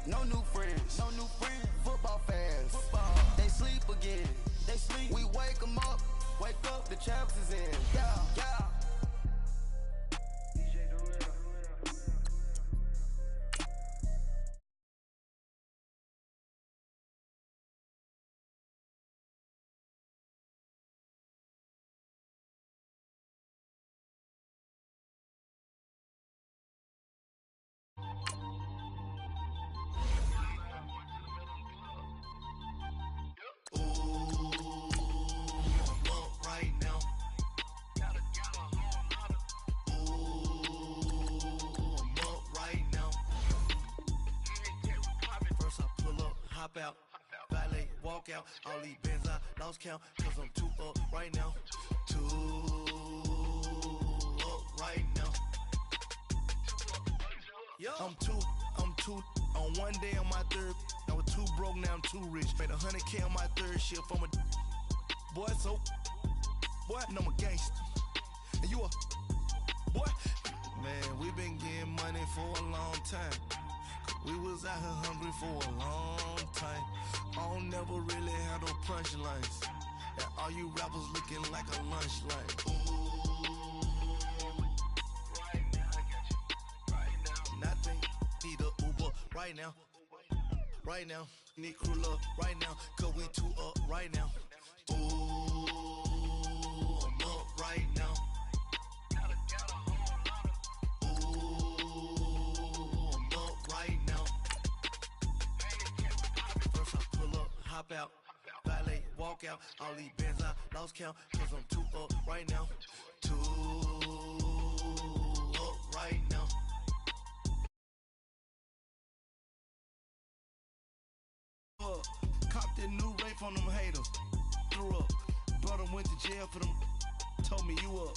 no new friends. Football fans, they sleep again. We wake them up, the champs is in. Yeah. Out, valet, walk out, all these bins I lost count, cause I'm too up right now, right now. I'm too, on one day on my third, I was too broke, now I'm too rich, made 100K on my third shift, I'm a boy, so, boy, and I'm a gangster, and you a, boy, man, we been getting money for a long time. We was out here hungry for a long time. I don't never really have no punchlines. And all you rappers looking like a lunch line. Right now, I got you. Right now. Nothing. Need a Uber right now. Right now. Need crew love right now. Cause we too up right now. Ooh, I'm up right now. Hop out, valet, walk out, all these bins I lost count, cause I'm too up right now, right now. Copped that new rape on them haters, threw up, brother went to jail for them, told me you up,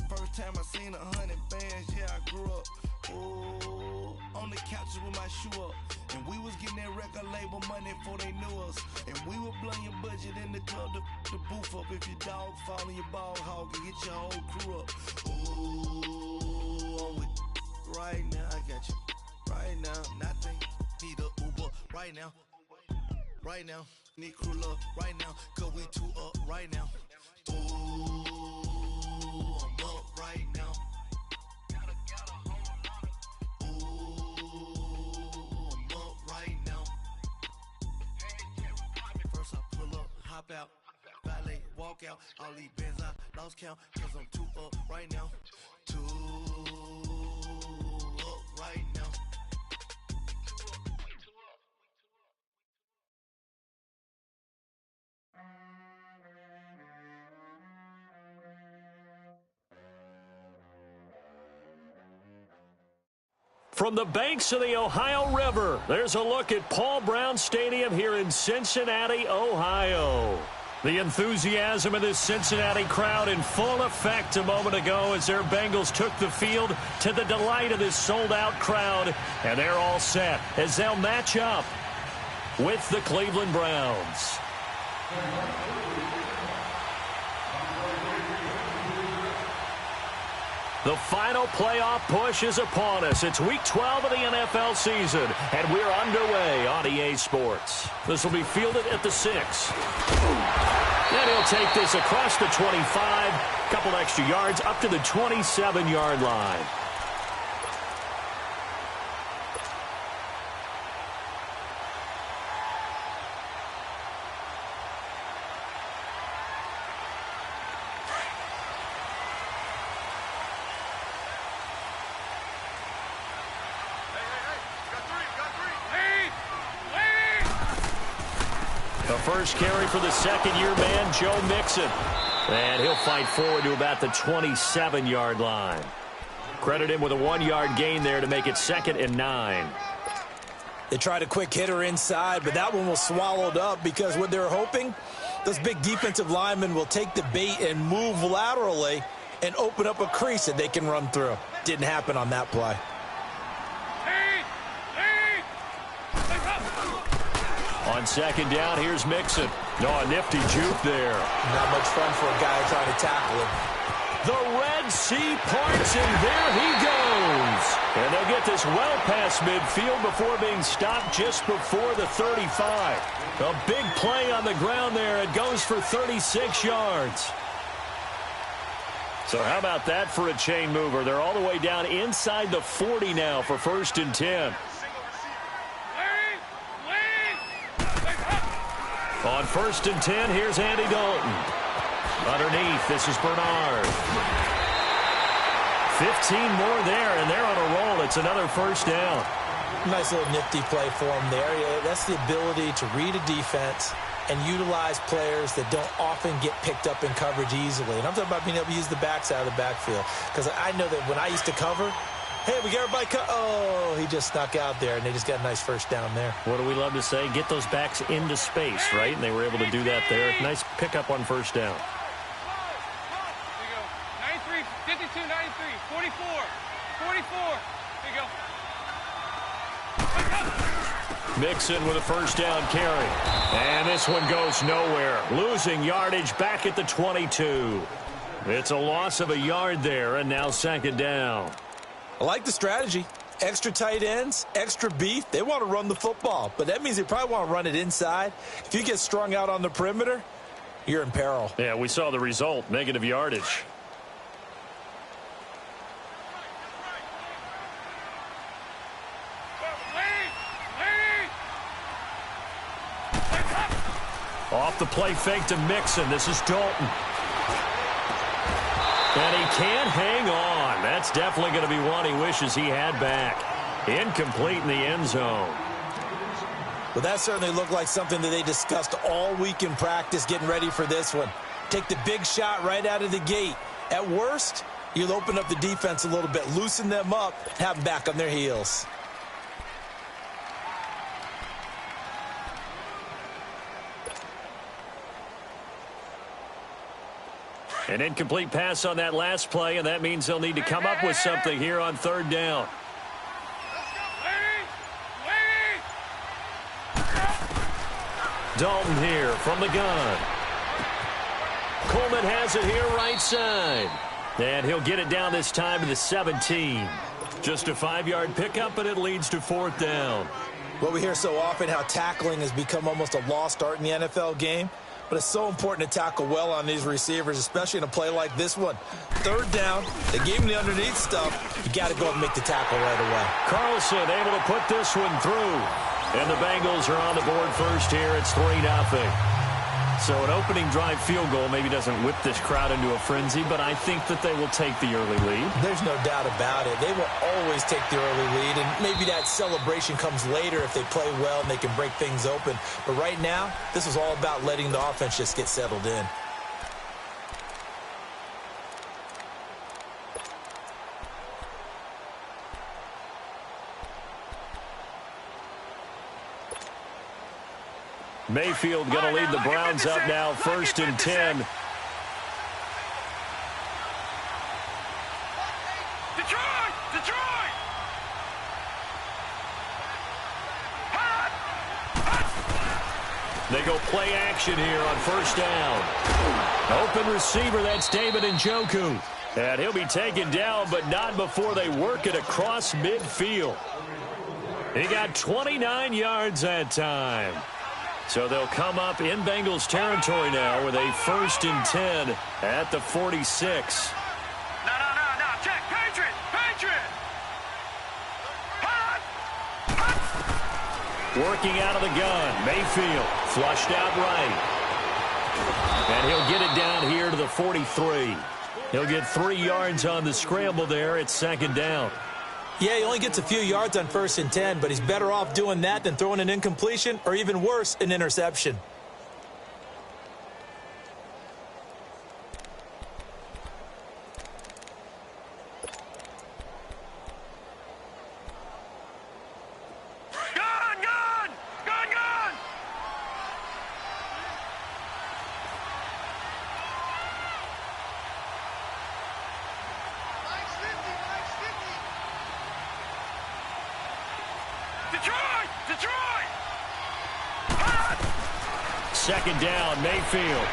first time I seen 100 bands, yeah I grew up, ooh, on the couches with my shoe up. And we was getting that record label money before they knew us. And we were blowing your budget in the club to boof up. If your dog fall in your ball hog and get your whole crew up. Ooh, I'm with right now, I got you. Right now, nothing. Need a Uber right now. Right now, need crew love right now. Cause we too up right now. Ooh, I'm up right now. Hop out, valet, walk out, all these bins I lost count, cause I'm too up right now, right now. From the banks of the Ohio River, there's a look at Paul Brown Stadium here in Cincinnati, Ohio. The enthusiasm of this Cincinnati crowd in full effect a moment ago as their Bengals took the field to the delight of this sold-out crowd. And they're all set as they'll match up with the Cleveland Browns. The final playoff push is upon us. It's Week 12 of the NFL season, and we're underway on EA Sports. This will be fielded at the 6. Then he'll take this across the 25, couple extra yards up to the 27-yard line. First carry for the second-year man, Joe Mixon. And he'll fight forward to about the 27-yard line. Credit him with a 1-yard gain there to make it 2nd and 9. They tried a quick hitter inside, but that one was swallowed up because what they're hoping, those big defensive linemen will take the bait and move laterally and open up a crease that they can run through. Didn't happen on that play. On second down, here's Mixon. No, a nifty juke there. Not much fun for a guy trying to tackle him. The Red Sea parts, and there he goes. And they'll get this well past midfield before being stopped just before the 35. A big play on the ground there. It goes for 36 yards. So how about that for a chain mover? They're all the way down inside the 40 now for 1st and 10. On 1st and 10, here's Andy Dalton. Underneath, this is Bernard. 15 more there, and they're on a roll. It's another 1st down. Nice little nifty play for him there. Yeah, that's the ability to read a defense and utilize players that don't often get picked up in coverage easily. And I'm talking about being able to use the backside of the backfield. Because I know that when I used to cover, hey, we got everybody oh, he just snuck out there, and they just got a nice 1st down there. What do we love to say? Get those backs into space, right? And they were able to do that there. Nice pickup on 1st down. 52, 93, 44, 44. There you go. Mixon with a 1st down carry. And this one goes nowhere. Losing yardage back at the 22. It's a loss of a yard there, and now 2nd down. I like the strategy. Extra tight ends, extra beef. They want to run the football, but that means they probably want to run it inside. If you get strung out on the perimeter, you're in peril. Yeah, we saw the result, negative yardage. Off the play fake to Mixon. This is Dalton. And he can't hang on. That's definitely going to be one he wishes he had back. Incomplete in the end zone. Well, that certainly looked like something that they discussed all week in practice getting ready for this one. Take the big shot right out of the gate. At worst, you'll open up the defense a little bit, loosen them up, have them back on their heels. An incomplete pass on that last play, and that means they'll need to come up with something here on 3rd down. Dalton here from the gun. Coleman has it here right side. And he'll get it down this time to the 17. Just a 5-yard pickup, but it leads to 4th down. Well, we hear so often how tackling has become almost a lost art in the NFL game. But it's so important to tackle well on these receivers, especially in a play like this one. 3rd down, they gave him the underneath stuff. You got to go and make the tackle right away. Carlson able to put this one through. And the Bengals are on the board first here. It's 3-0. So an opening drive field goal maybe doesn't whip this crowd into a frenzy, but I think that they will take the early lead. There's no doubt about it. They will always take the early lead, and maybe that celebration comes later if they play well and they can break things open. But right now, this is all about letting the offense just get settled in. Mayfield going to lead the Browns up now, 1st and 10. Detroit! Detroit! They go play action here on 1st down. Open receiver, that's David Njoku. And he'll be taken down, but not before they work it across midfield. He got 29 yards that time. So they'll come up in Bengals territory now with a 1st and 10 at the 46. No. Check. Patriot! Working out of the gun. Mayfield flushed out right. And he'll get it down here to the 43. He'll get 3 yards on the scramble there. It's 2nd down. Yeah, he only gets a few yards on 1st and 10, but he's better off doing that than throwing an incompletion or even worse, an interception. Gun! 2nd down, Mayfield.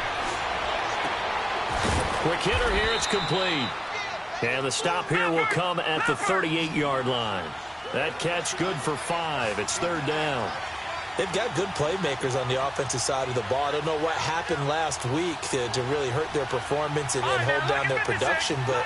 Quick hitter here, it's complete. And the stop here will come at the 38-yard line. That catch good for 5. It's third down. They've got good playmakers on the offensive side of the ball. I don't know what happened last week to really hurt their performance and hold down their production, but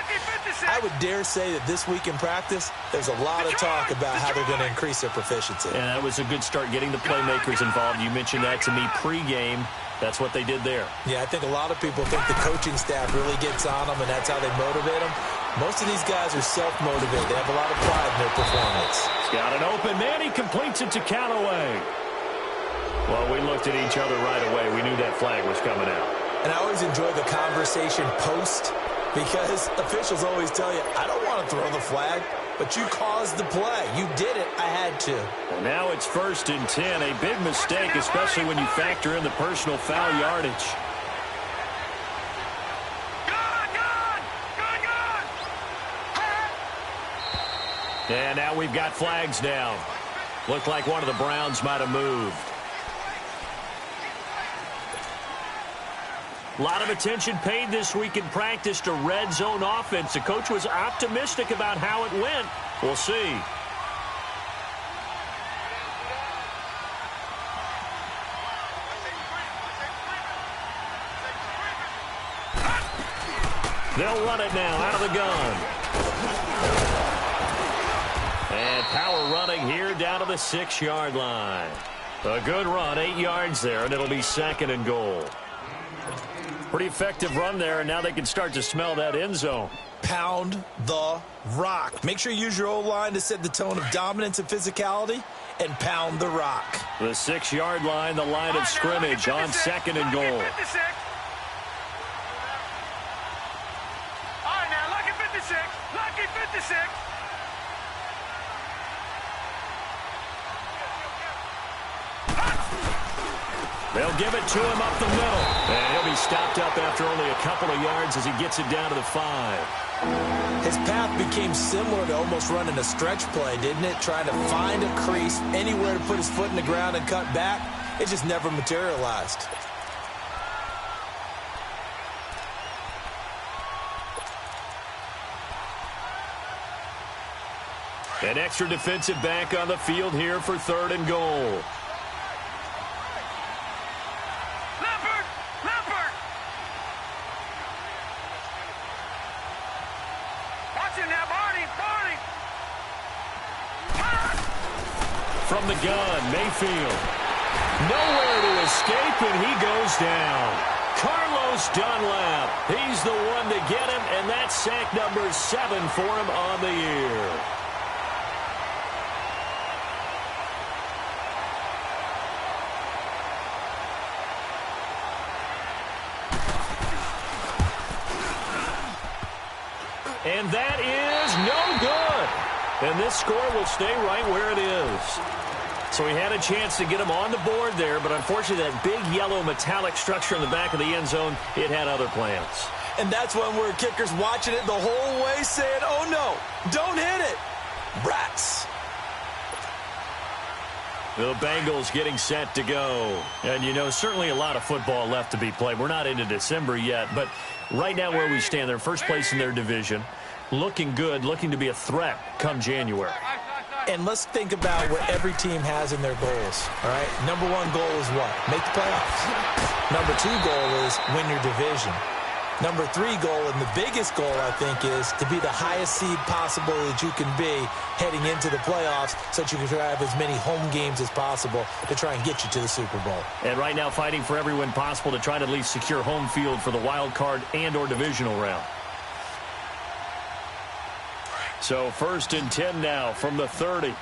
I would dare say that this week in practice, there's a lot of talk about how they're going to increase their proficiency. And that was a good start, getting the playmakers involved. You mentioned that to me pregame. That's what they did there. Yeah, I think a lot of people think the coaching staff really gets on them, and that's how they motivate them. Most of these guys are self-motivated. They have a lot of pride in their performance. He's got an open man. He completes it to Callaway. Well, we looked at each other right away. We knew that flag was coming out. And I always enjoy the conversation post, because officials always tell you, I don't want to throw the flag, but you caused the play. You did it. I had to. And now it's 1st and 10. A big mistake, especially when you factor in the personal foul yardage. And now we've got flags down. Looked like one of the Browns might have moved. A lot of attention paid this week in practice to red zone offense. The coach was optimistic about how it went. We'll see. They'll run it now out of the gun. And power running here down to the 6-yard line. A good run, 8 yards there, and it'll be 2nd and goal. Pretty effective run there, and now they can start to smell that end zone. Pound the rock. Make sure you use your O-line to set the tone of dominance and physicality, and pound the rock. The 6-yard line, the line of scrimmage on 2nd and goal. All right, now, lucky 56. Lucky 56. They'll give it to him up the middle. And he'll be stopped up after only a couple of yards as he gets it down to the 5. His path became similar to almost running a stretch play, didn't it? Trying to find a crease, anywhere to put his foot in the ground and cut back. It just never materialized. An extra defensive back on the field here for 3rd and goal. From the gun, Mayfield. Nowhere to escape, and he goes down. Carlos Dunlap. He's the one to get him, and that's sack number 7 for him on the year. And that is no good. And this score will stay right where it is. So he had a chance to get him on the board there, but unfortunately that big yellow metallic structure in the back of the end zone, it had other plans. And that's when we're kickers watching it the whole way saying, oh no, don't hit it. Rats. The Bengals getting set to go. And, you know, certainly a lot of football left to be played. We're not into December yet, but right now where we stand, they're first place in their division. Looking good, looking to be a threat come January. And let's think about what every team has in their goals, all right? Number 1 goal is what? Make the playoffs. Number 2 goal is win your division. Number 3 goal, and the biggest goal, I think, is to be the highest seed possible that you can be heading into the playoffs so that you can have as many home games as possible to try and get you to the Super Bowl. And right now fighting for every win possible to try to at least secure home field for the wild card and or divisional round. So 1st and 10 now from the 30.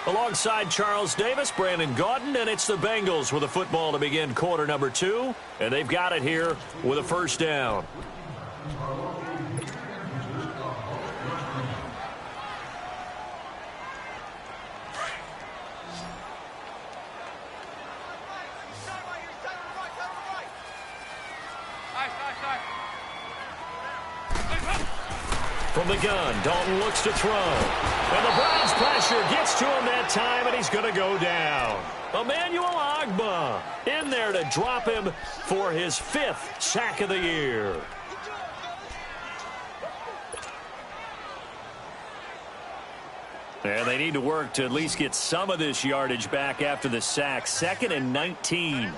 Alongside Charles Davis, Brandon Gaudin, and it's the Bengals with a football to begin quarter number 2. And they've got it here with a first down. From the gun, Dalton looks to throw. And the Browns pressure gets to him that time, and he's going to go down. Emmanuel Ogbah in there to drop him for his 5th sack of the year. And they need to work to at least get some of this yardage back after the sack. 2nd and 19.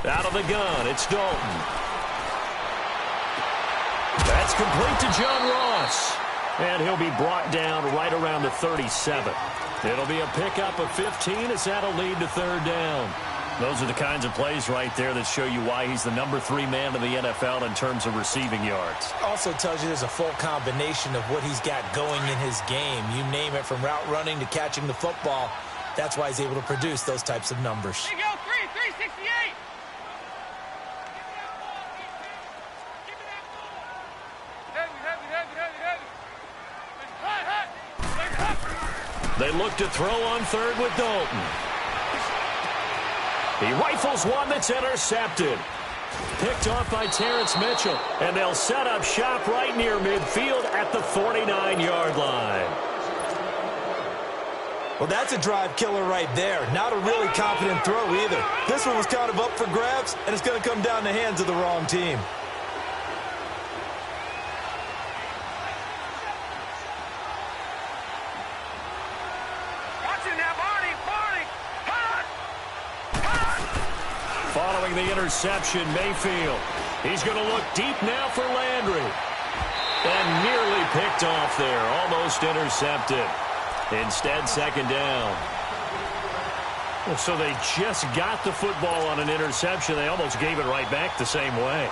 Out of the gun, it's Dalton. That's complete to John Ross. And he'll be brought down right around the 37. It'll be a pickup of 15 as that'll lead to 3rd down. Those are the kinds of plays right there that show you why he's the number 3 man in the NFL in terms of receiving yards. Also tells you there's a full combination of what he's got going in his game. You name it, from route running to catching the football. That's why he's able to produce those types of numbers. There you go, 368. They look to throw on 3rd with Dalton. He rifles one that's intercepted. Picked off by Terrence Mitchell. And they'll set up shop right near midfield at the 49-yard line. Well, that's a drive killer right there. Not a really confident throw either. This one was kind of up for grabs, and it's going to come down the hands of the wrong team. Following the interception, Mayfield. He's going to look deep now for Landry. And nearly picked off there. Almost intercepted. Instead, 2nd down. So they just got the football on an interception. They almost gave it right back the same way.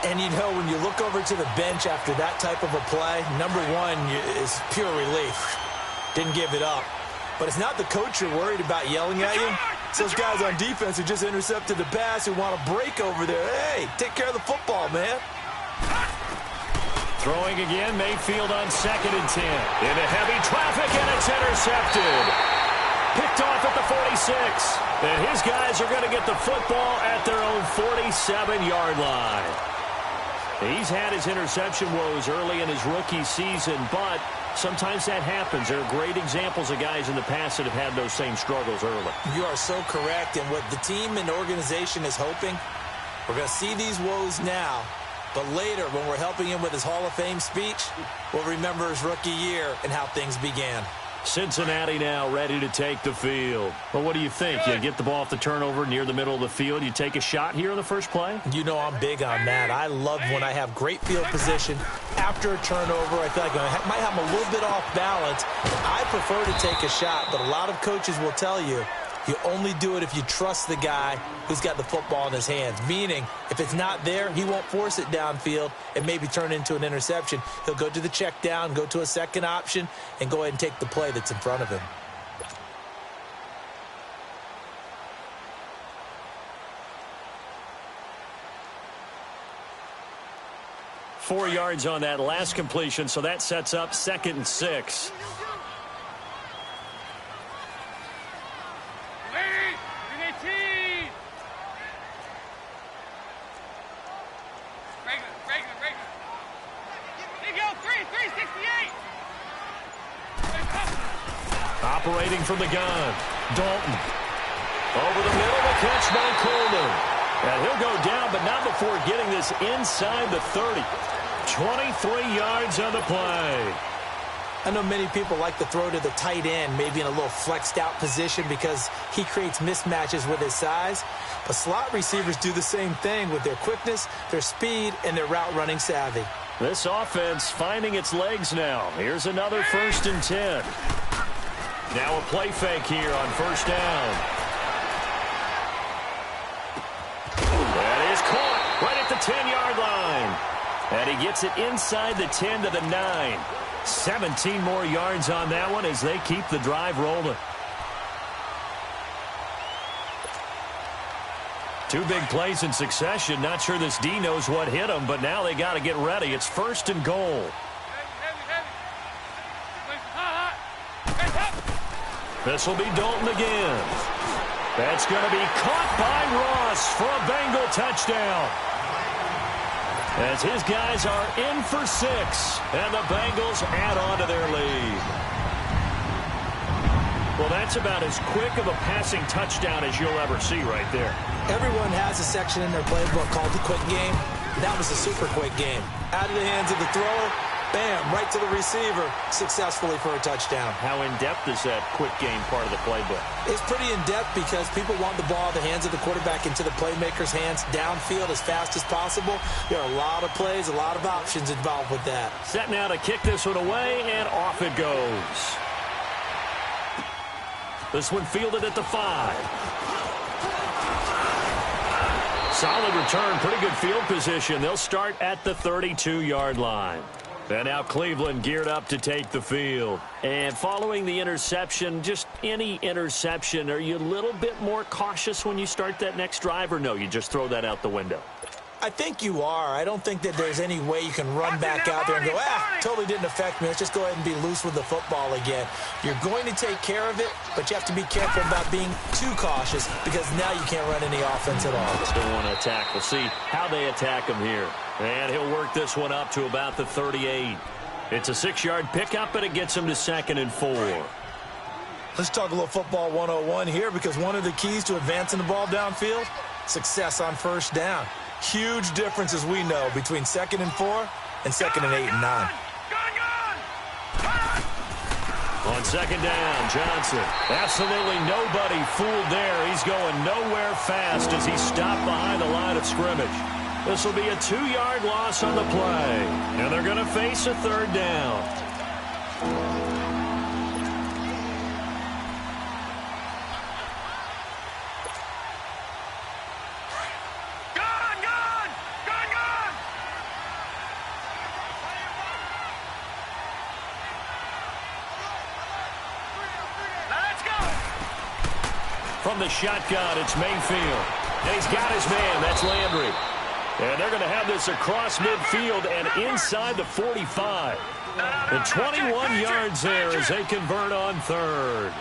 And you know, when you look over to the bench after that type of a play, number 1 is pure relief. Didn't give it up. But it's not the coach you're worried about yelling at you. It's those guys on defense who just intercepted the pass who want to break over there. Hey, take care of the football, man. Throwing again, Mayfield on 2nd and 10. Into heavy traffic, and it's intercepted. Picked off at the 46. And his guys are going to get the football at their own 47-yard line. He's had his interception woes early in his rookie season, but sometimes that happens. There are great examples of guys in the past that have had those same struggles early. You are so correct. And what the team and organization is hoping, we're going to see these woes now, but later when we're helping him with his Hall of Fame speech, we'll remember his rookie year and how things began. Cincinnati now ready to take the field. Well, what do you think? You get the ball off the turnover near the middle of the field. You take a shot here in the first play? You know I'm big on that. I love when I have great field position after a turnover. I feel like I might have a little bit off balance. I prefer to take a shot, but a lot of coaches will tell you you only do it if you trust the guy who's got the football in his hands. Meaning, if it's not there, he won't force it downfield and maybe turn it into an interception. He'll go to the check down, go to a second option, and go ahead and take the play that's in front of him. Four yards on that last completion, so that sets up 2nd and 6. Operating from the gun, Dalton. Over the middle, the catch by Coleman. And he'll go down, but not before getting this inside the 30. 23 yards on the play. I know many people like to throw to the tight end, maybe in a little flexed out position because he creates mismatches with his size. But slot receivers do the same thing with their quickness, their speed, and their route running savvy. This offense finding its legs now. Here's another 1st and 10. Now a play fake here on 1st down. That is caught right at the 10-yard line. And he gets it inside the 10 to the 9. 17 more yards on that one as they keep the drive rolling. Two big plays in succession. Not sure this D knows what hit him, but now they got to get ready. It's 1st and goal. This will be Dalton again. That's going to be caught by Ross for a Bengal touchdown. As his guys are in for 6, and the Bengals add on to their lead. Well, that's about as quick of a passing touchdown as you'll ever see right there. Everyone has a section in their playbook called the quick game. That was a super quick game. Out of the hands of the thrower, bam, right to the receiver, successfully for a touchdown. How in-depth is that quick game part of the playbook? It's pretty in-depth because people want the ball in the hands of the quarterback into the playmaker's hands downfield as fast as possible. There are a lot of plays, a lot of options involved with that. Set now to kick this one away, and off it goes. This one fielded at the 5. Solid return, pretty good field position. They'll start at the 32-yard line. And now Cleveland geared up to take the field. And following the interception, just any interception, are you a little bit more cautious when you start that next drive, or no, you just throw that out the window? I think you are. I don't think that there's any way you can run back out there and go, totally didn't affect me. Let's just go ahead and be loose with the football again. You're going to take care of it, but you have to be careful about being too cautious because now you can't run any offense at all. Still want to attack. We'll see how they attack him here. And he'll work this one up to about the 38. It's a 6-yard pickup, and it gets him to 2nd and 4. Let's talk a little football 101 here because one of the keys to advancing the ball downfield, success on first down. Huge difference, as we know, between 2nd and 4 and 2nd and 8 and 9. On 2nd down, Johnson. Absolutely nobody fooled there. He's going nowhere fast as he stopped behind the line of scrimmage. This will be a 2-yard loss on the play, and they're going to face a 3rd down. From the shotgun, it's Mayfield. And he's got his man. That's Landry. And they're going to have this across midfield and inside the 45. And 21 yards there as they convert on 3rd.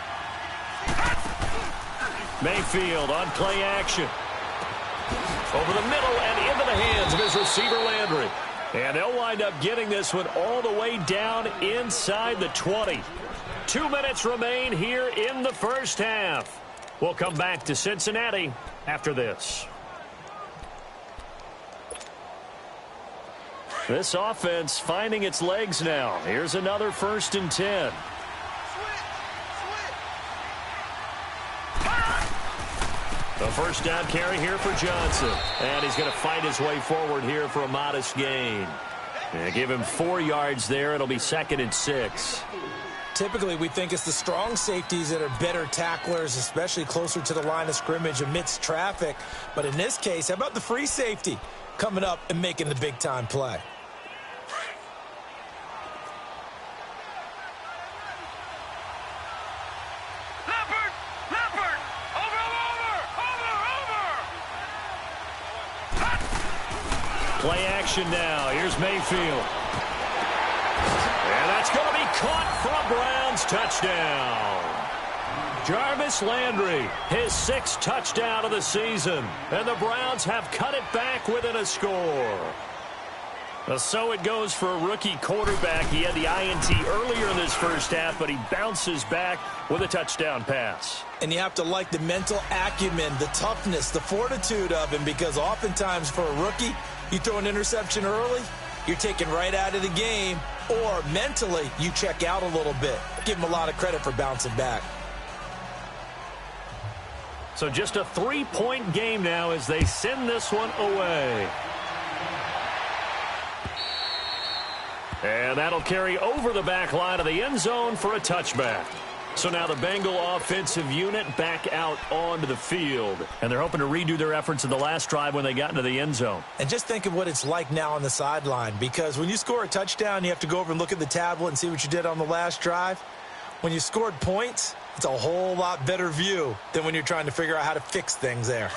Mayfield on play action. Over the middle and into the hands of his receiver, Landry. And they'll wind up getting this one all the way down inside the 20. 2 minutes remain here in the first half. We'll come back to Cincinnati after this. This offense finding its legs now. Here's another 1st and 10. The first down carry here for Johnson. And he's going to fight his way forward here for a modest gain. And give him 4 yards there. It'll be 2nd and 6. Typically, we think it's the strong safeties that are better tacklers, especially closer to the line of scrimmage amidst traffic. But in this case, how about the free safety coming up and making the big-time play? Play action now. Here's Mayfield. And that's going to be caught for a Browns touchdown. Jarvis Landry, his 6th touchdown of the season. And the Browns have cut it back within a score. So it goes for a rookie quarterback. He had the INT earlier in this first half, but he bounces back with a touchdown pass. And you have to like the mental acumen, the toughness, the fortitude of him, because oftentimes for a rookie, you throw an interception early, you're taken right out of the game, or mentally you check out a little bit. Give him a lot of credit for bouncing back. So just a 3-point game now as they send this one away. And that'll carry over the back line of the end zone for a touchback. So now the Bengal offensive unit back out onto the field. And they're hoping to redo their efforts in the last drive when they got into the end zone. And just think of what it's like now on the sideline, because when you score a touchdown, you have to go over and look at the tablet and see what you did on the last drive. When you scored points, it's a whole lot better view than when you're trying to figure out how to fix things there.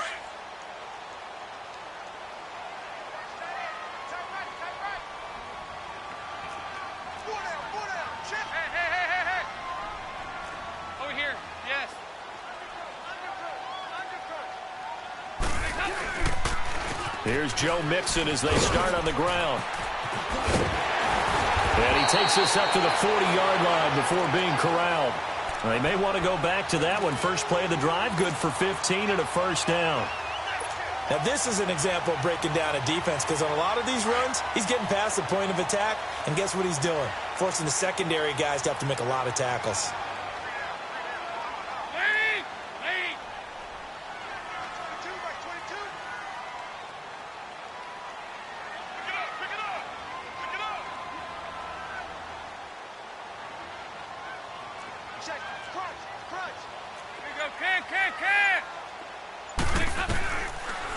Here's Joe Mixon as they start on the ground. And he takes this up to the 40-yard line before being corralled. They may want to go back to that one. First play of the drive, good for 15 and a first down. Now, this is an example of breaking down a defense because on a lot of these runs, he's getting past the point of attack, and guess what he's doing? Forcing the secondary guys to have to make a lot of tackles.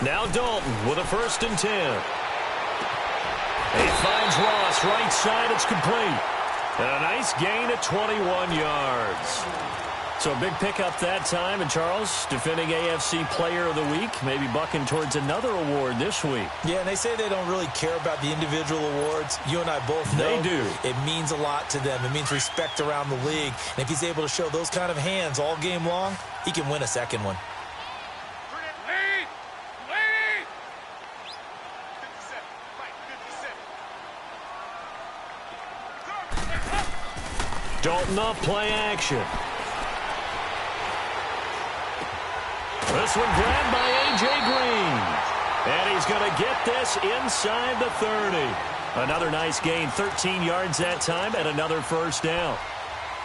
Now Dalton with a 1st and 10. He finds Ross right side. It's complete. And a nice gain at 21 yards. So a big pickup that time. And Charles, defending AFC Player of the Week, maybe bucking towards another award this week. Yeah, and they say they don't really care about the individual awards. You and I both know they do. It means a lot to them. It means respect around the league. And if he's able to show those kind of hands all game long, he can win a second one. Dalton off play action. This one grabbed by A.J. Green. And he's going to get this inside the 30. Another nice gain, 13 yards that time, and another first down.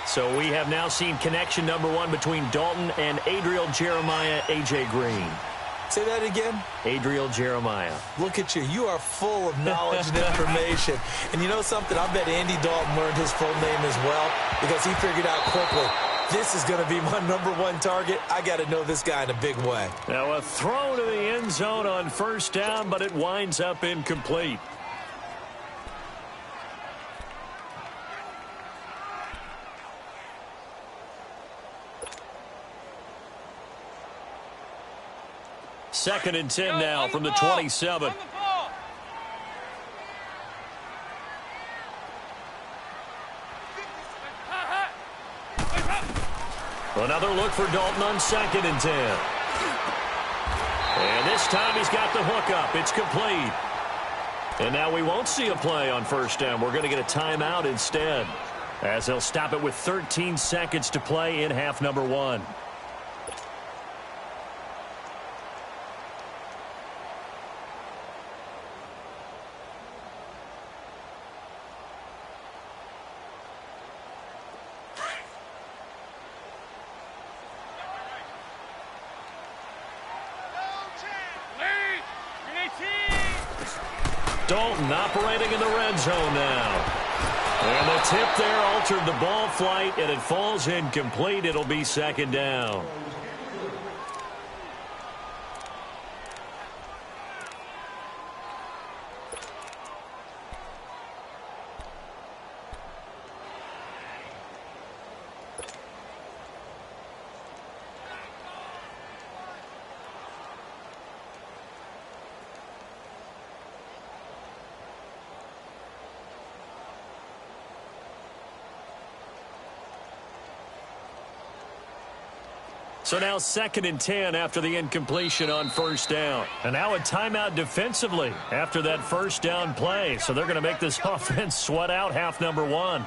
So we have now seen connection number 1 between Dalton and Adriel Jeremiah, A.J. Green. Say that again. Adriel Jeremiah. Look at you. You are full of knowledge and information. And you know something? I bet Andy Dalton learned his full name as well because he figured out quickly, this is going to be my number 1 target. I got to know this guy in a big way. Now a throw to the end zone on first down, but it winds up incomplete. Second and 10 now from the 27. Another look for Dalton on 2nd and 10. And this time he's got the hookup. It's complete. And now we won't see a play on first down. We're going to get a timeout instead, as they'll stop it with 13 seconds to play in half number 1. Dalton operating in the red zone now. And the tip there altered the ball flight, and it falls incomplete. It'll be 2nd down. So now 2nd and 10 after the incompletion on first down. And now a timeout defensively after that first down play. So they're going to make this offense sweat out half number 1.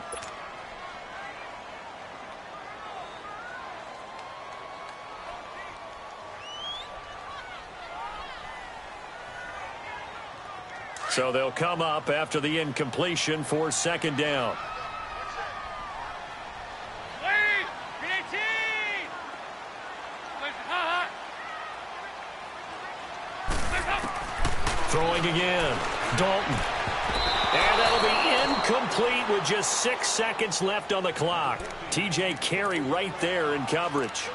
So they'll come up after the incompletion for 2nd down. Throwing again. Dalton. And that'll be incomplete with just 6 seconds left on the clock. T.J. Carey right there in coverage.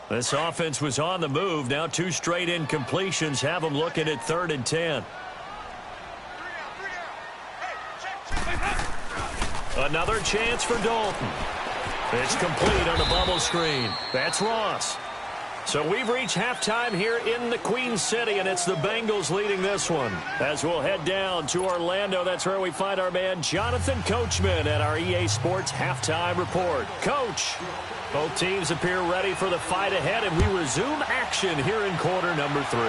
This offense was on the move. Now 2 straight incompletions have them looking at 3rd and 10. Another chance for Dalton. It's complete on the bubble screen. That's Ross. So we've reached halftime here in the Queen City, and it's the Bengals leading this one. As we'll head down to Orlando, that's where we find our man Jonathan Coachman at our EA Sports Halftime Report. Coach, both teams appear ready for the fight ahead, and we resume action here in quarter number 3.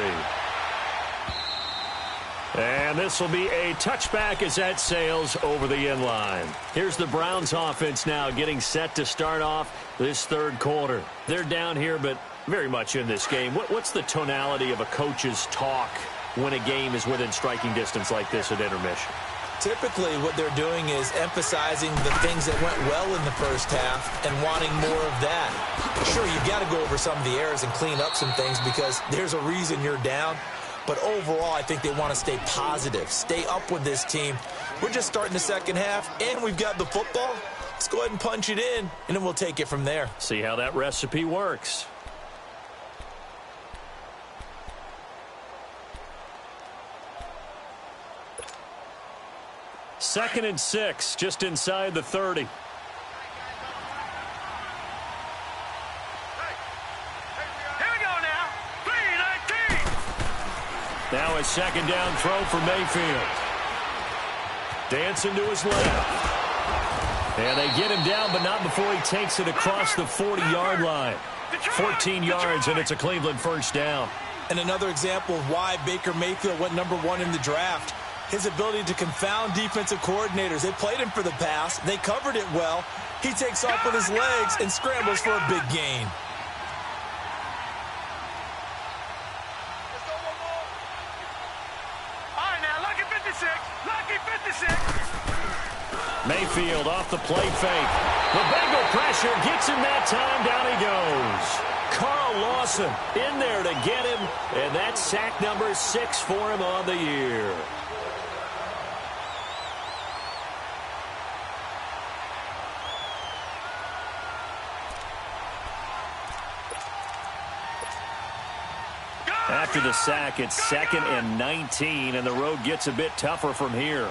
And this will be a touchback as that sails over the end line. Here's the Browns offense now getting set to start off this third quarter. They're down here, but very much in this game. What's the tonality of a coach's talk when a game is within striking distance like this at intermission? Typically, what they're doing is emphasizing the things that went well in the first half and wanting more of that. Sure, you've got to go over some of the errors and clean up some things because there's a reason you're down. But overall, I think they want to stay positive, stay up with this team. We're just starting the second half, and we've got the football. Let's go ahead and punch it in, and then we'll take it from there. See how that recipe works. Second and 6, just inside the 30. Now a second down throw for Mayfield. Dancing to his left. And they get him down, but not before he takes it across the 40-yard line. 14 yards, and it's a Cleveland first down. And another example of why Baker Mayfield went #1 in the draft. His ability to confound defensive coordinators. They played him for the pass. They covered it well. He takes off with his legs and scrambles for a big gain. Mayfield off the play fake. The Bengal pressure gets him that time. Down he goes. Carl Lawson in there to get him, and that's sack number 6 for him on the year. After the sack, it's 2nd and 19, and the road gets a bit tougher from here.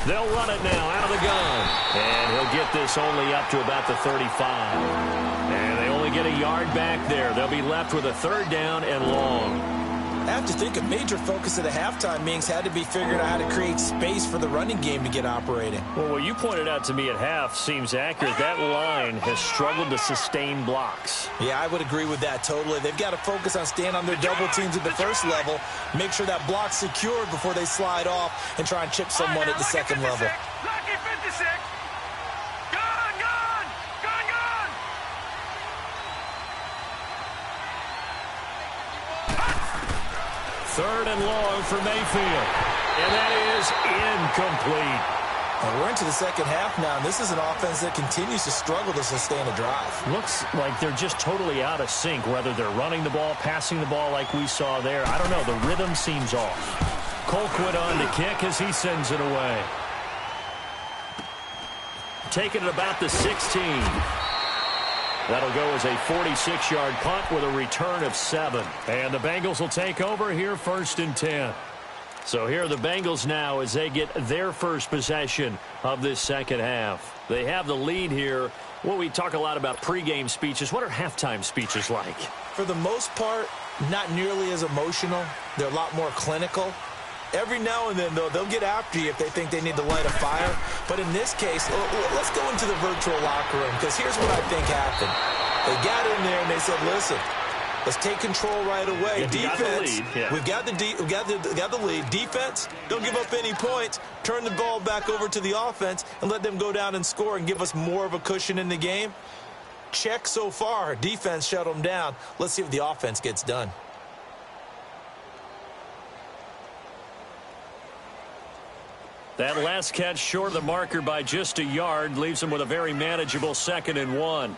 They'll run it now out of the gun. And he'll get this only up to about the 35. And they only get a yard back there. They'll be left with a 3rd down and long. I have to think a major focus of the halftime meetings had to be figuring out how to create space for the running game to get operating. Well, what you pointed out to me at half seems accurate. That line has struggled to sustain blocks. Yeah, I would agree with that totally. They've got to focus on staying on their double teams at the first level, make sure that block's secured before they slide off and try and chip someone at the second level. Lucky 56. Third and long for Mayfield. And that is incomplete. And we're into the second half now, and this is an offense that continues to struggle to sustain a drive. Looks like they're just totally out of sync, whether they're running the ball, passing the ball like we saw there. I don't know. The rhythm seems off. Colquitt on to kick as he sends it away. Taking it about the 16. That'll go as a 46-yard punt with a return of 7. And the Bengals will take over here 1st and 10. So here are the Bengals now as they get their first possession of this second half. They have the lead here. Well, we talk a lot about pregame speeches. What are halftime speeches like? For the most part, not nearly as emotional. They're a lot more clinical. Every now and then, though, they'll get after you if they think they need to light a fire. But in this case, let's go into the virtual locker room, because here's what I think happened. They got in there and they said, listen, let's take control right away. Defense, we've got the lead. Defense, don't give up any points. Turn the ball back over to the offense and let them go down and score and give us more of a cushion in the game. Check so far. Defense shut them down. Let's see if the offense gets done. That last catch short of the marker by just a yard leaves them with a very manageable 2nd and 1.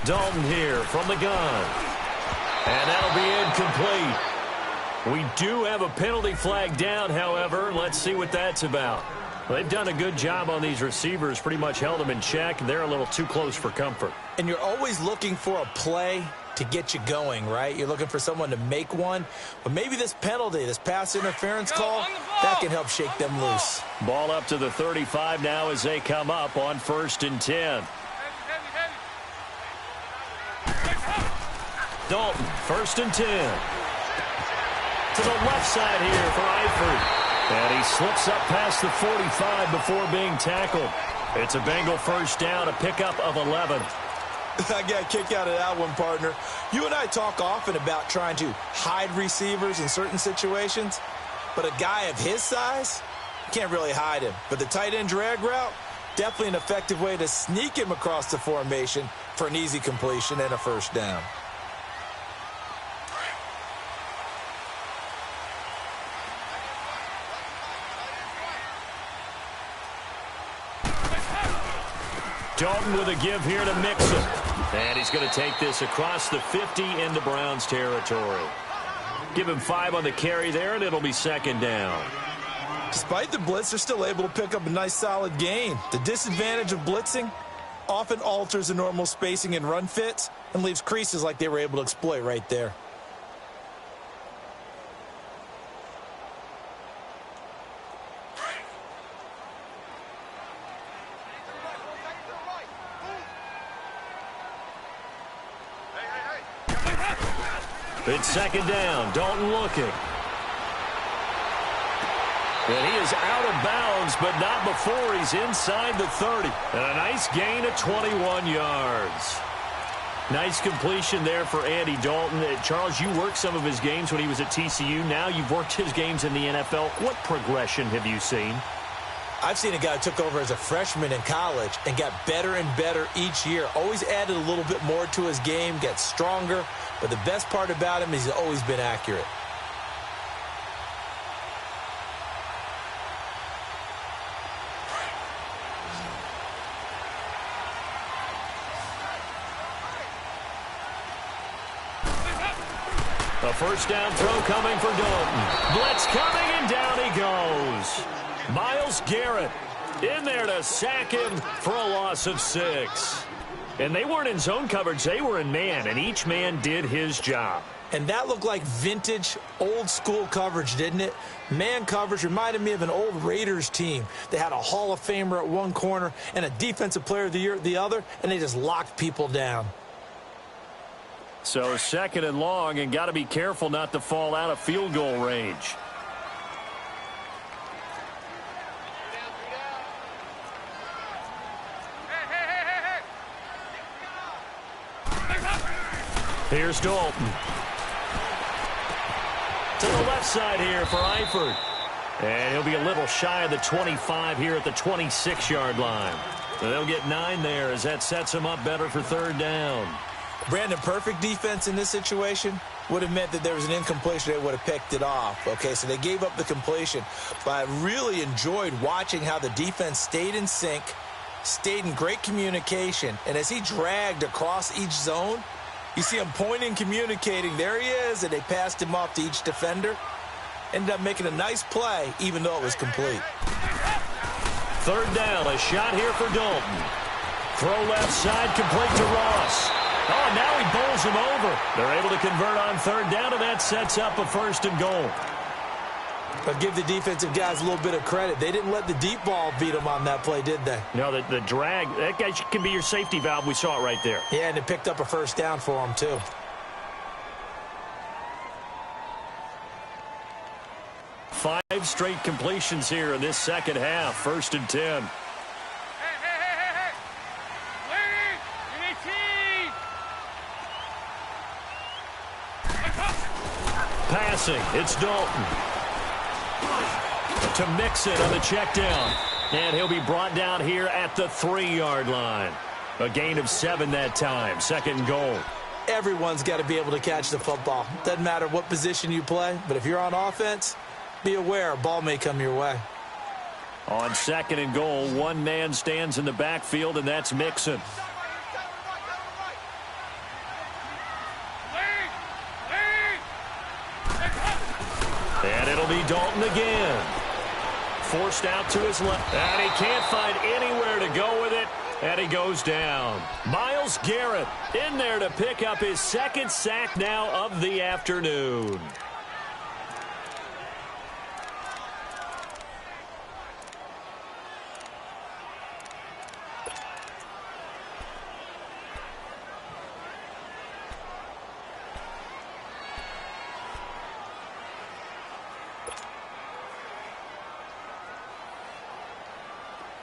Dalton here from the gun. And that'll be incomplete. We do have a penalty flag down, however. Let's see what that's about. They've done a good job on these receivers, pretty much held them in check. They're a little too close for comfort. And you're always looking for a play to get you going, right? You're looking for someone to make one. But maybe this penalty, this pass interference call, that can help shake them loose. Ball up to the 35 now as they come up on 1st and 10. Dalton, 1st and 10. To the left side here for Eifert. And he slips up past the 45 before being tackled. It's a Bengal first down, a pickup of 11. I got a kick out of that one, partner. You and I talk often about trying to hide receivers in certain situations, but a guy of his size, can't really hide him. But the tight end drag route, definitely an effective way to sneak him across the formation for an easy completion and a first down. Dalton with a give here to Mixon. And he's going to take this across the 50 into Browns territory. Give him 5 on the carry there, and it'll be 2nd down. Despite the blitz, they're still able to pick up a nice solid gain. The disadvantage of blitzing often alters the normal spacing and run fits and leaves creases like they were able to exploit right there. It's 2nd down. Dalton looking. And he is out of bounds, but not before he's inside the 30. And a nice gain of 21 yards. Nice completion there for Andy Dalton. Charles, you worked some of his games when he was at TCU. Now you've worked his games in the NFL. What progression have you seen? I've seen a guy who took over as a freshman in college and got better and better each year. Always added a little bit more to his game, got stronger. But the best part about him is he's always been accurate. A first down throw coming for Dalton. Blitz coming, and down he goes. Myles Garrett in there to sack him for a loss of 6. And they weren't in zone coverage. They were in man, and each man did his job. And that looked like vintage, old-school coverage, didn't it? Man coverage reminded me of an old Raiders team. They had a Hall of Famer at one corner and a Defensive Player of the Year at the other, and they just locked people down. So 2nd and long, and got to be careful not to fall out of field goal range. Here's Dalton. To the left side here for Eifert. And he'll be a little shy of the 25 here at the 26-yard line. So they'll get 9 there as that sets them up better for 3rd down. Brandon, perfect defense in this situation would have meant that there was an incompletion. They would have picked it off. Okay, so they gave up the completion. But I really enjoyed watching how the defense stayed in sync, stayed in great communication. And as he dragged across each zone, you see him pointing, communicating. There he is, and they passed him off to each defender. Ended up making a nice play, even though it was complete. 3rd down, a shot here for Dalton. Throw left side, complete to Ross. Oh, and now he bowls him over. They're able to convert on 3rd down, and that sets up a 1st and goal. But give the defensive guys a little bit of credit. They didn't let the deep ball beat them on that play, did they? No, the drag, that guy can be your safety valve. We saw it right there. Yeah, and it picked up a first down for them, too. Five straight completions here in this second half. 1st and 10. Hey. Passing, it's Dalton. To Mixon on the check down. And he'll be brought down here at the 3-yard line. A gain of 7 that time. 2nd and goal. Everyone's got to be able to catch the football. Doesn't matter what position you play, but if you're on offense, be aware a ball may come your way. On 2nd and goal, one man stands in the backfield, and that's Mixon. And it'll be Dalton again. Forced out to his left. And he can't find anywhere to go with it. And he goes down. Myles Garrett in there to pick up his second sack now of the afternoon.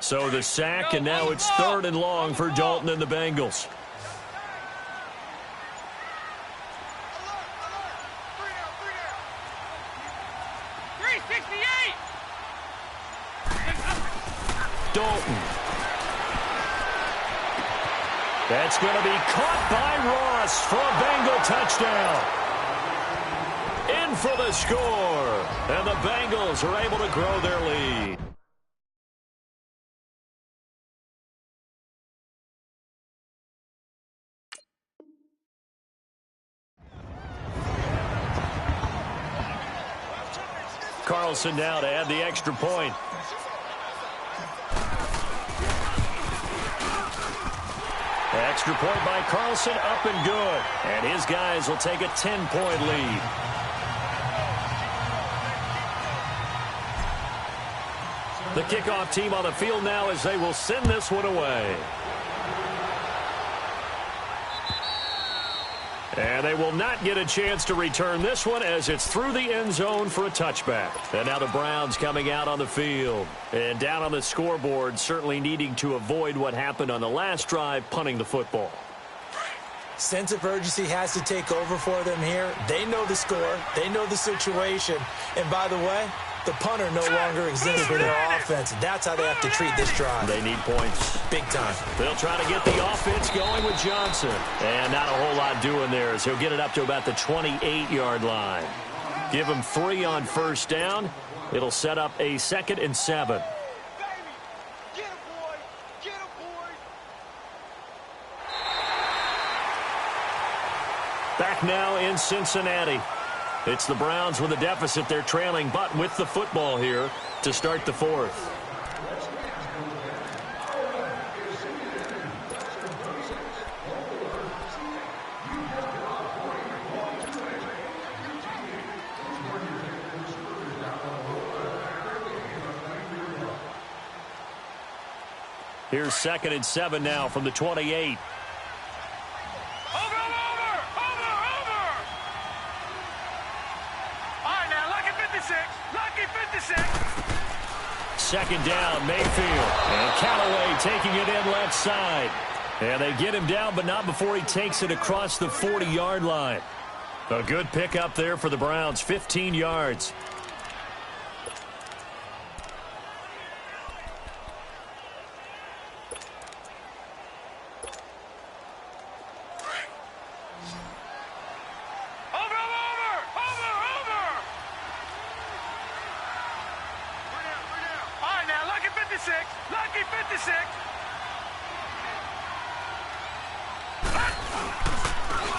So the sack, and now it's 3rd and long for Dalton and the Bengals. Dalton. That's going to be caught by Ross for a Bengal touchdown. In for the score. And the Bengals are able to grow their lead. Carlson now to add the extra point. Extra point by Carlson, up and good. And his guys will take a 10-point lead. The kickoff team on the field now as they will send this one away. And they will not get a chance to return this one as it's through the end zone for a touchback. And now the Browns coming out on the field. And down on the scoreboard, certainly needing to avoid what happened on the last drive, punting the football. Sense of urgency has to take over for them here. They know the score. They know the situation. And by the way, the punter no longer exists for their offense. That's how they have to treat this drive. They need points. Big time. They'll try to get the offense going with Johnson. And not a whole lot doing there as he'll get it up to about the 28-yard line. Give him 3 on first down. It'll set up a 2nd and 7. Back now in Cincinnati. It's the Browns with a deficit. They're trailing, but with the football here to start the 4th. Here's 2nd and 7 now from the 28. Second down, Mayfield. And Callaway taking it in left side. And they get him down, but not before he takes it across the 40-yard line. A good pickup there for the Browns, 15 yards.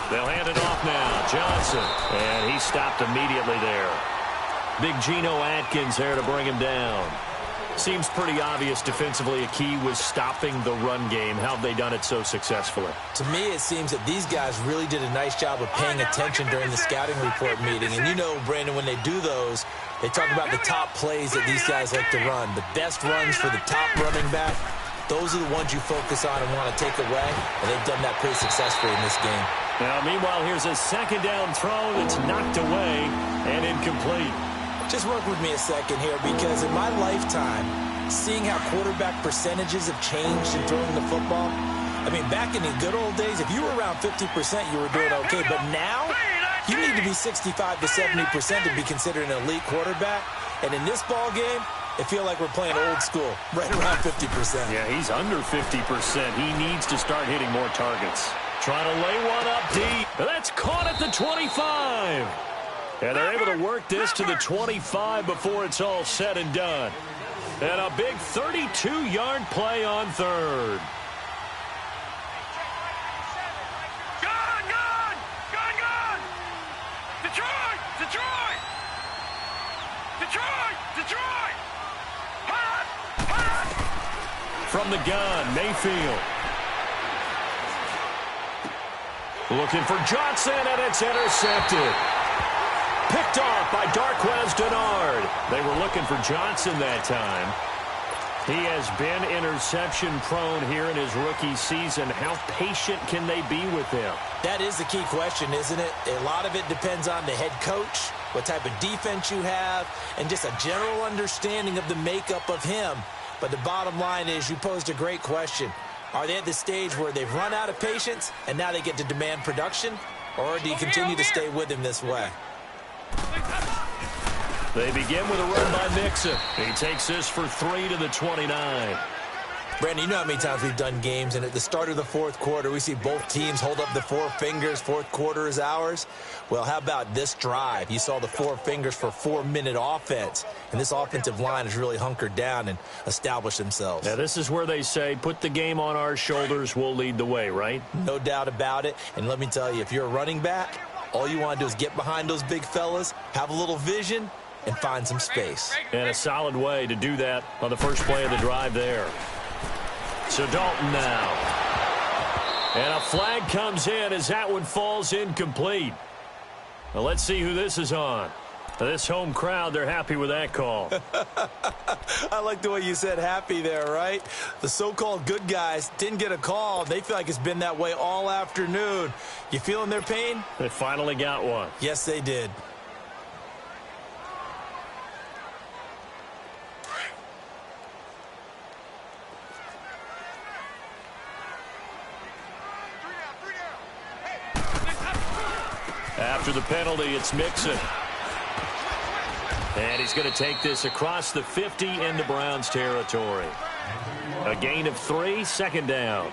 They'll hand it off now. Johnson. And he stopped immediately there. Big Geno Atkins there to bring him down. Seems pretty obvious defensively a key was stopping the run game. How have they done it so successfully? To me, it seems that these guys really did a nice job of paying attention during the scouting report meeting. And you know, Brandon, when they do those, they talk about the top plays that these guys like to run. The best runs for the top running back, those are the ones you focus on and want to take away. And they've done that pretty successfully in this game. Now, meanwhile, here's a second down throw that's knocked away and incomplete. Just work with me a second here, because in my lifetime, seeing how quarterback percentages have changed in throwing the football, I mean, back in the good old days, if you were around 50%, you were doing okay. But now, you need to be 65 to 70% to be considered an elite quarterback. And in this ball game, I feel like we're playing old school, right around 50%. Yeah, he's under 50%. He needs to start hitting more targets. Trying to lay one up deep. That's caught at the 25. And they're able to work this to the 25 before it's all said and done. And a big 32-yard play on 3rd. Gone! Detroit! From from the gun, Mayfield. Looking for Johnson, and it's intercepted. Picked off by Darquez Denard. They were looking for Johnson that time. He has been interception-prone here in his rookie season. How patient can they be with him? That is the key question, isn't it? A lot of it depends on the head coach, what type of defense you have, and just a general understanding of the makeup of him. But the bottom line is, you posed a great question. Are they at the stage where they've run out of patience and now they get to demand production? Or do you continue to stay with him this way? They begin with a run by Mixon. He takes this for 3 to the 29. Brandon, you know how many times we've done games, and at the start of the fourth quarter, we see both teams hold up the four fingers, fourth quarter is ours. Well, how about this drive? You saw the four fingers for 4-minute offense, and this offensive line has really hunkered down and established themselves. Now, this is where they say, put the game on our shoulders, we'll lead the way, right? No doubt about it, and let me tell you, if you're a running back, all you want to do is get behind those big fellas, have a little vision, and find some space. And a solid way to do that on the first play of the drive there. So Dalton now. And a flag comes in as that one falls incomplete. Now let's see who this is on. This home crowd, they're happy with that call. I like the way you said happy there, right? The so-called good guys didn't get a call. They feel like it's been that way all afternoon. You feeling their pain? They finally got one. Yes, they did. After the penalty, it's Mixon. And he's going to take this across the 50 into Browns territory. A gain of 3, second down.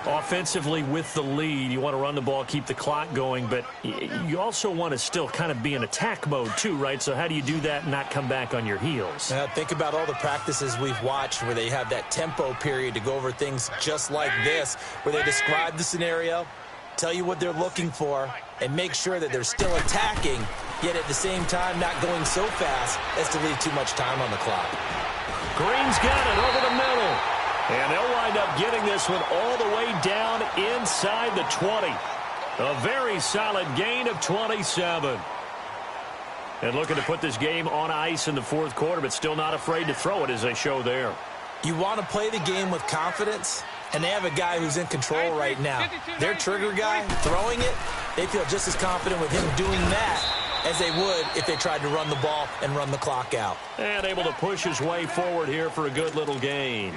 Offensively with the lead, you want to run the ball, keep the clock going, but you also want to still kind of be in attack mode too, right? So how do you do that and not come back on your heels? Think about all the practices we've watched where they have that tempo period to go over things just like this, where they describe the scenario, tell you what they're looking for, and make sure that they're still attacking, yet at the same time not going so fast as to leave too much time on the clock. Green's got it over the middle. And they'll wind up getting this one all the way down inside the 20. A very solid gain of 27. And looking to put this game on ice in the fourth quarter, but still not afraid to throw it as they show there. You want to play the game with confidence, and they have a guy who's in control right now. Their trigger guy, throwing it, they feel just as confident with him doing that as they would if they tried to run the ball and run the clock out. And able to push his way forward here for a good little gain.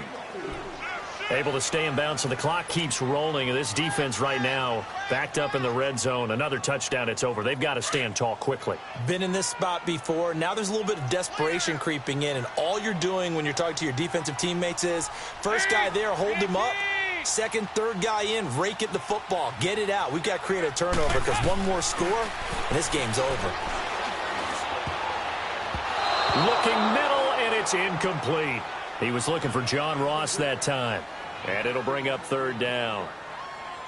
Able to stay in bounds, so the clock keeps rolling. And this defense right now backed up in the red zone. Another touchdown, it's over. They've got to stand tall quickly. Been in this spot before. Now there's a little bit of desperation creeping in, and all you're doing when you're talking to your defensive teammates is first guy there, hold him up. Second, third guy in, rake at the football. Get it out. We've got to create a turnover because one more score, and this game's over. Looking middle, and it's incomplete. He was looking for John Ross that time. And it'll bring up third down.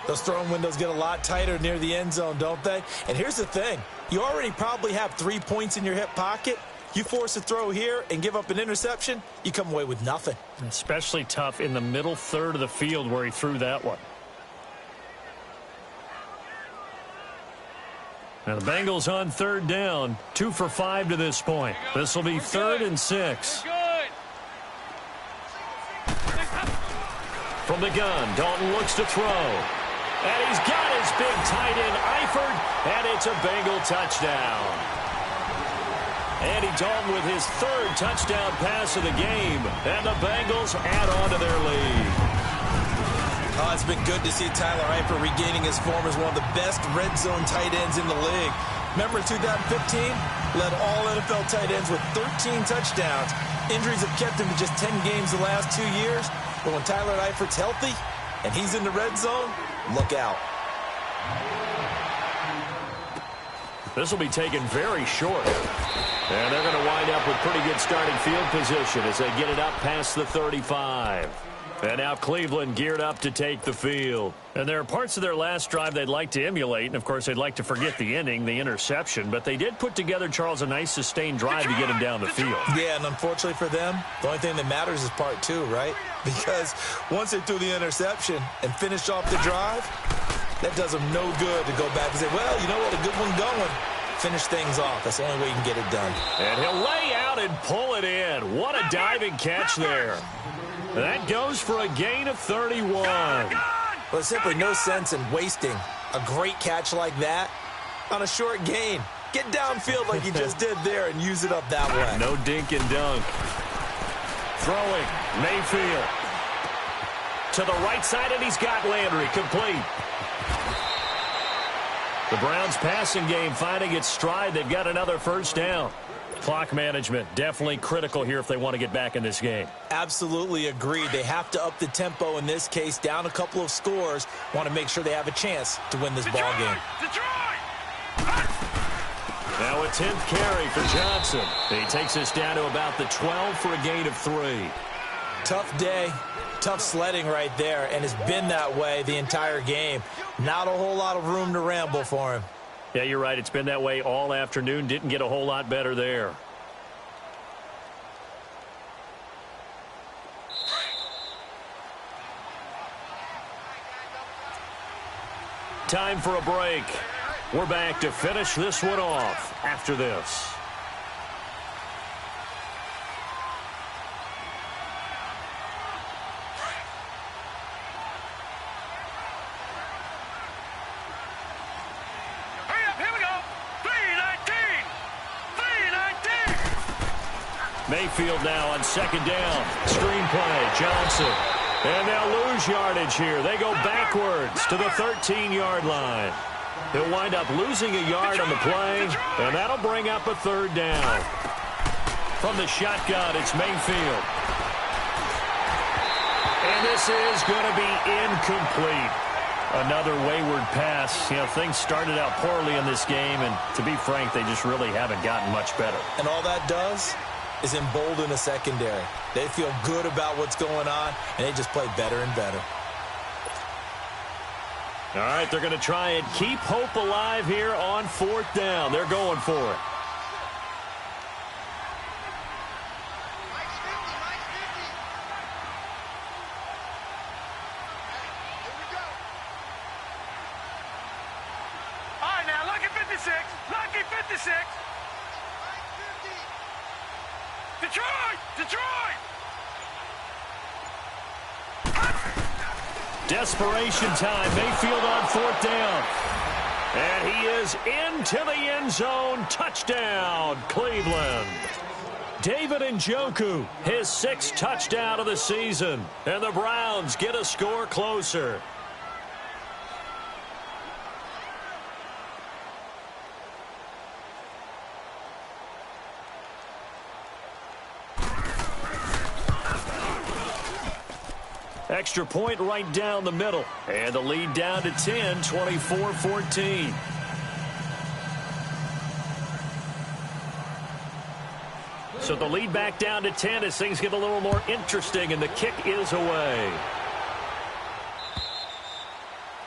Those throwing windows get a lot tighter near the end zone, don't they? And here's the thing. You already probably have 3 points in your hip pocket. You force a throw here and give up an interception, you come away with nothing. Especially tough in the middle third of the field where he threw that one. Now the Bengals on third down. 2 for 5 to this point. This will be 3rd and 6. From the gun, Dalton looks to throw. And he's got his big tight end, Eifert, and it's a Bengal touchdown. Andy Dalton with his 3rd touchdown pass of the game, and the Bengals add on to their lead. Oh, it's been good to see Tyler Eifert regaining his form as one of the best red zone tight ends in the league. Remember in 2015? Led all NFL tight ends with 13 touchdowns. Injuries have kept him to just 10 games the last 2 years. But when Tyler Eifert's healthy and he's in the red zone, look out. This will be taken very short. And they're going to wind up with pretty good starting field position as they get it up past the 35. And now Cleveland geared up to take the field. And there are parts of their last drive they'd like to emulate. And, of course, they'd like to forget the inning, the interception. But they did put together, Charles, a nice sustained drive to get him down the field. Yeah, and unfortunately for them, the only thing that matters is part two, right? Because once they threw the interception and finished off the drive, that does them no good to go back and say, well, you know what, a good one going. Finish things off. That's the only way you can get it done. And he'll lay out and pull it in. What a diving catch there. That goes for a gain of 31. Well, there's simply no sense in wasting a great catch like that on a short gain. Get downfield like you just did there and use it up that way. No dink and dunk. Throwing, Mayfield. To the right side, and he's got Landry complete. The Browns' passing game finding its stride. They've got another first down. Clock management definitely critical here if they want to get back in this game. Absolutely agreed. They have to up the tempo in this case, down a couple of scores. Want to make sure they have a chance to win this ball game. Now a 10th carry for Johnson. He takes us down to about the 12 for a gain of 3. Tough day, tough sledding right there, and it's been that way the entire game. Not a whole lot of room to ramble for him. Yeah, you're right. It's been that way all afternoon. Didn't get a whole lot better there. Time for a break. We're back to finish this one off after this. Mayfield now on second down. Screen play, Johnson. And they'll lose yardage here. They go backwards to the 13-yard line. He'll wind up losing a yard on the play, and that'll bring up a third down. From the shotgun, it's Mayfield. And this is going to be incomplete. Another wayward pass. You know, things started out poorly in this game, and to be frank, they just really haven't gotten much better. And all that does is embolden the secondary. They feel good about what's going on, and they just play better and better. All right, they're going to try and keep hope alive here on 4th down. They're going for it. All right, now, lucky 56. Lucky 56. Detroit! Detroit! Desperation time. Mayfield on 4th down. And he is into the end zone. Touchdown, Cleveland. David Njoku, his 6th touchdown of the season. And the Browns get a score closer. Extra point right down the middle. And the lead down to 10, 24-14. So the lead back down to 10 as things get a little more interesting, and the kick is away.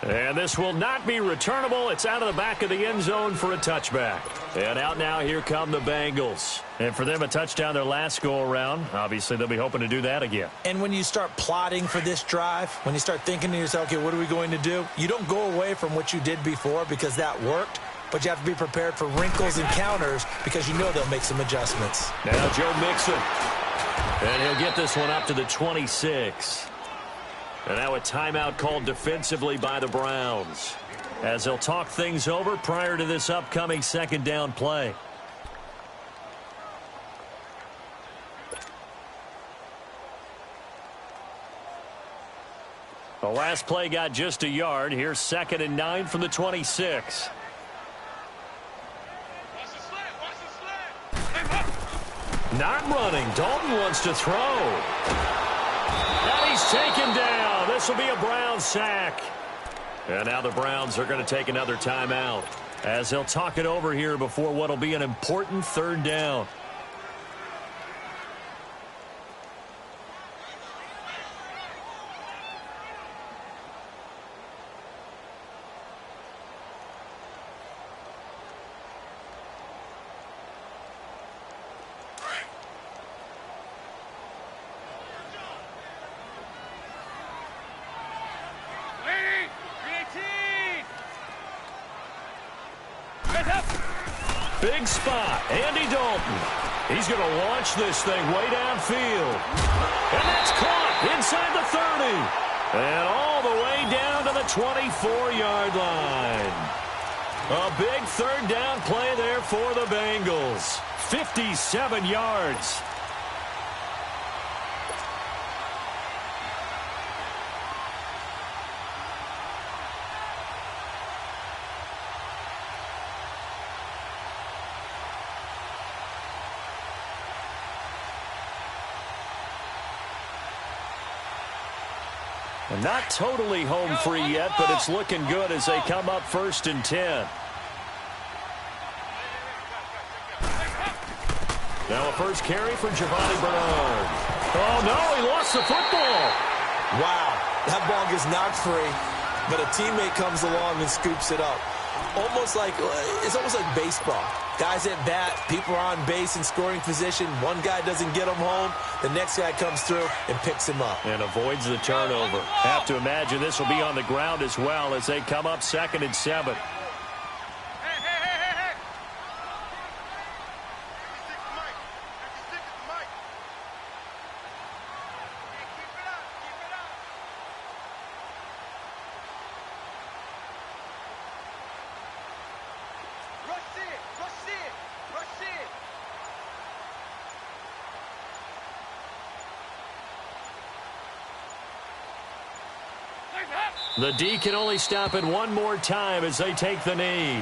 And this will not be returnable. It's out of the back of the end zone for a touchback. And out now, here come the Bengals. And for them, a touchdown their last go-around. Obviously, they'll be hoping to do that again. And when you start plotting for this drive, when you start thinking to yourself, okay, what are we going to do? You don't go away from what you did before because that worked, but you have to be prepared for wrinkles and counters because you know they'll make some adjustments. Now Joe Mixon. And he'll get this one up to the 26. And now a timeout called defensively by the Browns, as they'll talk things over prior to this upcoming 2nd down play. The last play got just a yard. Here's 2nd and 9 from the 26. Not running. Dalton wants to throw. And he's taken down. This will be a Browns sack. And now the Browns are going to take another timeout as they'll talk it over here before what will be an important 3rd down. Big spot. Andy Dalton. He's going to launch this thing way downfield. And that's caught inside the 30. And all the way down to the 24-yard line. A big third down play there for the Bengals. 57 yards. Not totally home free yet, but it's looking good as they come up 1st and 10. Now a first carry for Giovanni Bernard. Oh, no, he lost the football. Wow, that ball gets knocked free, but a teammate comes along and scoops it up. It's almost like baseball. Guys at bat, people are on base in scoring position. One guy doesn't get him home. The next guy comes through and picks him up. And avoids the turnover. Have to imagine this will be on the ground as well as they come up 2nd and 7. The D can only stop it one more time as they take the knee.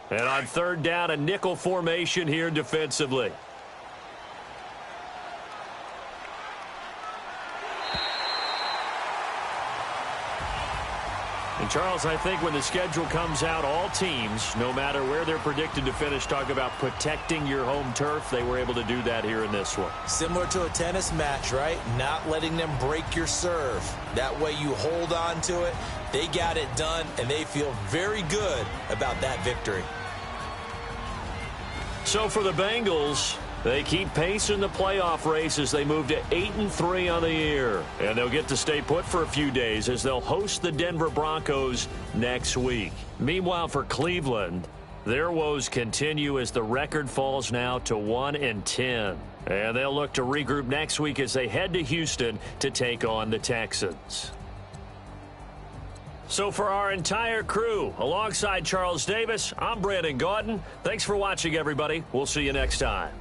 And on 3rd down, a nickel formation here defensively. And Charles, I think when the schedule comes out, all teams, no matter where they're predicted to finish, talk about protecting your home turf. They were able to do that here in this one. Similar to a tennis match, right? Not letting them break your serve. That way you hold on to it. They got it done, and they feel very good about that victory. So for the Bengals, they keep pace in the playoff race as they move to 8-3 on the year. And they'll get to stay put for a few days as they'll host the Denver Broncos next week. Meanwhile, for Cleveland, their woes continue as the record falls now to 1-10. And they'll look to regroup next week as they head to Houston to take on the Texans. So for our entire crew, alongside Charles Davis, I'm Brandon Gaudin. Thanks for watching, everybody. We'll see you next time.